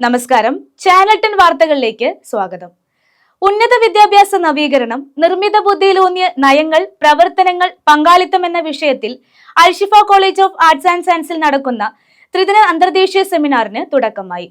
നമസ്കാരം, ചാനൽ 10 വാർത്തകളിലേക്ക് സ്വാഗതം. ഉന്നത വിദ്യാഭ്യാസ നവീകരണം, നിർമ്മിത ബുദ്ധിയിലൂന്നിയ നയങ്ങൾ, പ്രവർത്തനങ്ങൾ, പങ്കാളിത്തം എന്ന വിഷയത്തിൽ Alshifa college of arts and സയൻസിൽ നടക്കുന്ന ത്രിദിന അന്തർദേശീയ സെമിനാറിന് തുടക്കമായി.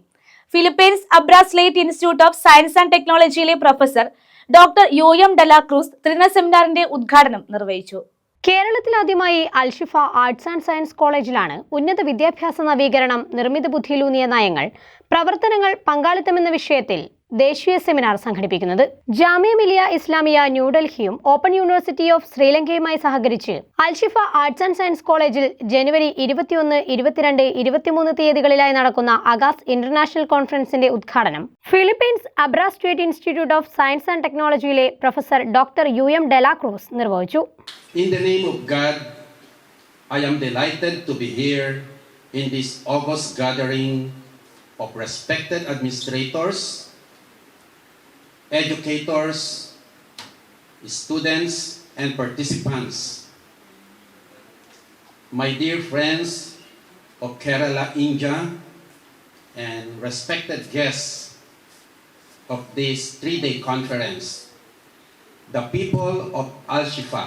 Philippines Abra State institute of science and ടെക്നോളജിയിലെ പ്രൊഫസർ ഡോക്ടർ യുഎം ഡെലാക്രൂസ് ത്രിദിന സെമിനാറിന്റെ ഉദ്ഘാടനം നിർവഹിച്ചു. കേരളത്തിലാദ്യമായി അൽഷിഫ ആർട്സ് ആൻഡ് സയൻസ് കോളേജിലാണ് ഉന്നത വിദ്യാഭ്യാസ നവീകരണം, നിർമ്മിത ബുദ്ധിയിലൂന്നിയ നയങ്ങൾ, പ്രവർത്തനങ്ങൾ, പങ്കാളിത്തം എന്ന വിഷയത്തിൽ ദേശീയ സെമിനാർ സംഘടിപ്പിക്കുന്നത്. ജാമിയ മിലിയ ഇസ്ലാമിയ ന്യൂഡൽഹിയും ഓപ്പൺ യൂണിവേഴ്സിറ്റി ഓഫ് ശ്രീലങ്കയുമായി സഹകരിച്ച് അൽഷിഫ ആർട്സ് ആൻഡ് സയൻസ് കോളേജിൽ ജനുവരി 21, 22, 23 തീയതികളിലായി നടക്കുന്ന അഗാസ് ഇന്റർനാഷണൽ കോൺഫറൻസിന്റെ ഉദ്ഘാടനം Philippines Abra State institute of science and ടെക്നോളജിയിലെ പ്രൊഫസർ ഡോക്ടർ യുഎം ഡെലാക്രൂസ് നിർവഹിച്ചു. In the name of God, I am delighted to be here in this august gathering of respected administrators, educators, students, and participants. My dear friends of Kerala, India, and respected guests of this 3-day conference, the people of Al-Shifa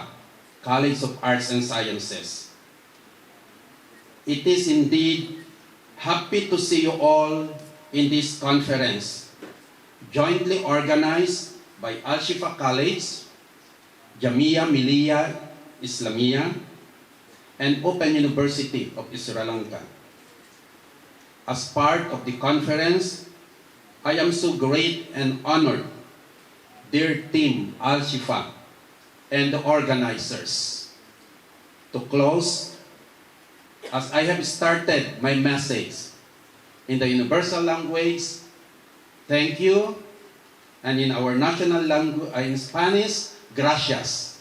College of Arts and Sciences. It is indeed happy to see you all in this conference, jointly organized by Al-Shifa College, Jamia Millia Islamia, and Open University of Sri Lanka. As part of the conference, I am so great and honored, dear team Al-Shifa and the organizers, to close, as I have started my message in the universal language, thank you, and in our national language, in Spanish, gracias.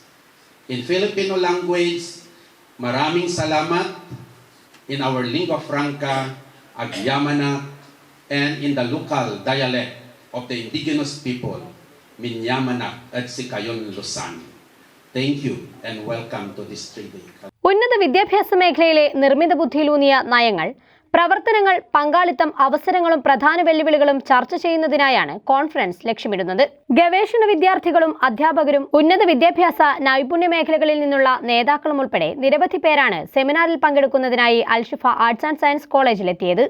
In Filipino language, maraming salamat. In our lingua franca, agyamanat, and in the local dialect of the indigenous people, Minyamanak at Sikayon Lusan. Thank you and welcome to this 3-day. ഉന്നത വിദ്യാഭ്യാസ മേഖലയിലെ നിർമ്മിത ബുദ്ധിയിലൂന്നിയ നയങ്ങൾ, പ്രവർത്തനങ്ങൾ, പങ്കാളിത്തം, അവസരങ്ങളും പ്രധാന വെല്ലുവിളികളും ചർച്ച ചെയ്യുന്നതിനായാണ് കോൺഫറൻസ് ലക്ഷ്യമിടുന്നത്. ഗവേഷണ വിദ്യാർത്ഥികളും അധ്യാപകരും ഉന്നത വിദ്യാഭ്യാസ നൈപുണ്യ മേഖലകളിൽ നിന്നുള്ള നേതാക്കളും ഉൾപ്പെടെ നിരവധി പേരാണ് സെമിനാറിൽ പങ്കെടുക്കുന്നതിനായി അൽഷിഫ ആർട്സ് ആൻഡ് സയൻസ് കോളേജിലെത്തിയത്.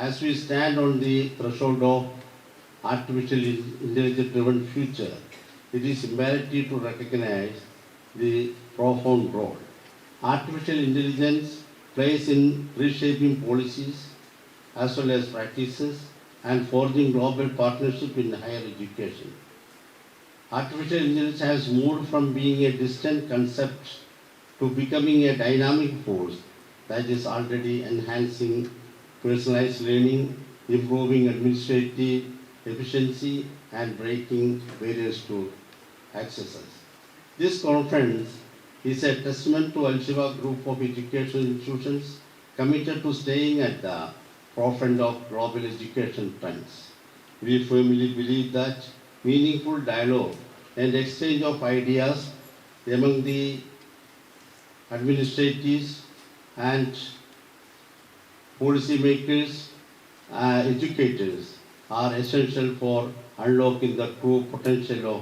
As we stand on the threshold of artificial intelligence-driven future, it is imperative to recognize the profound role artificial intelligence plays in reshaping policies as well as practices and forging global partnership in higher education. Artificial intelligence has moved from being a distant concept to becoming a dynamic force that is already enhancing personalized learning, improving administrative efficiency, and breaking barriers to access. This conference is a testament to Al-Shifa group of educational institutions committed to staying at the forefront of global education trends. We firmly believe that meaningful dialogue and exchange of ideas among the administrators and policymakers, educators are essential for unlocking the true potential of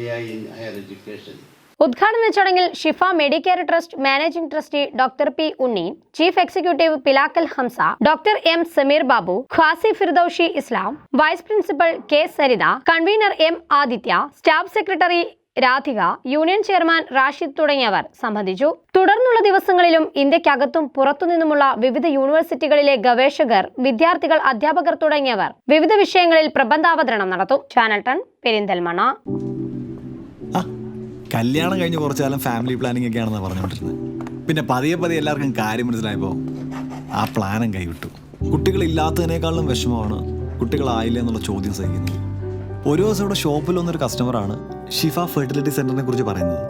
AI in higher education. ഉദ്ഘാടന ചടങ്ങിൽ Shifa Medicare trust managing trustee doctor P Unni, chief executive Pilakkal Hamsa, doctor M Sameer Babu, Qazi Firdousi Islam, vice principal K Saritha, convener M Aditya, staff secretary Radhika, union chairman Rashid തുടങ്ങിയവർ സംബന്ധിച്ചു. തുടർന്നുള്ള ദിവസങ്ങളിലും ഇന്ത്യക്കകത്തും പുറത്തുനിന്നുമുള്ള വിവിധ യൂണിവേഴ്സിറ്റികളിലെ ഗവേഷകർ, വിദ്യാർത്ഥികൾ, അധ്യാപകർ തുടങ്ങിയവർ വിവിധ വിഷയങ്ങളിൽ പ്രബന്ധാവതരണം നടത്തും. ചാനൽ 10 പെരിന്തൽമണ്ണ. കല്യാണം കഴിഞ്ഞ് കുറച്ചു കാലം ഫാമിലി പ്ലാനിങ് ഒക്കെയാണെന്ന് പറഞ്ഞുകൊണ്ടിരുന്നത്. പിന്നെ പതിയെ എല്ലാവർക്കും കാര്യം മനസ്സിലായപ്പോൾ ആ പ്ലാനും കൈവിട്ടു. കുട്ടികളില്ലാത്തതിനേക്കാളും വിഷമമാണ് കുട്ടികളായില്ല എന്നുള്ള ചോദ്യം സഹിക്കുന്നത്. ഒരു ദിവസം ഇവിടെ ഷോപ്പിൽ വന്നൊരു കസ്റ്റമറാണ് ഷിഫ ഫെർട്ടിലിറ്റി സെൻ്ററിനെ കുറിച്ച് പറയുന്നത്.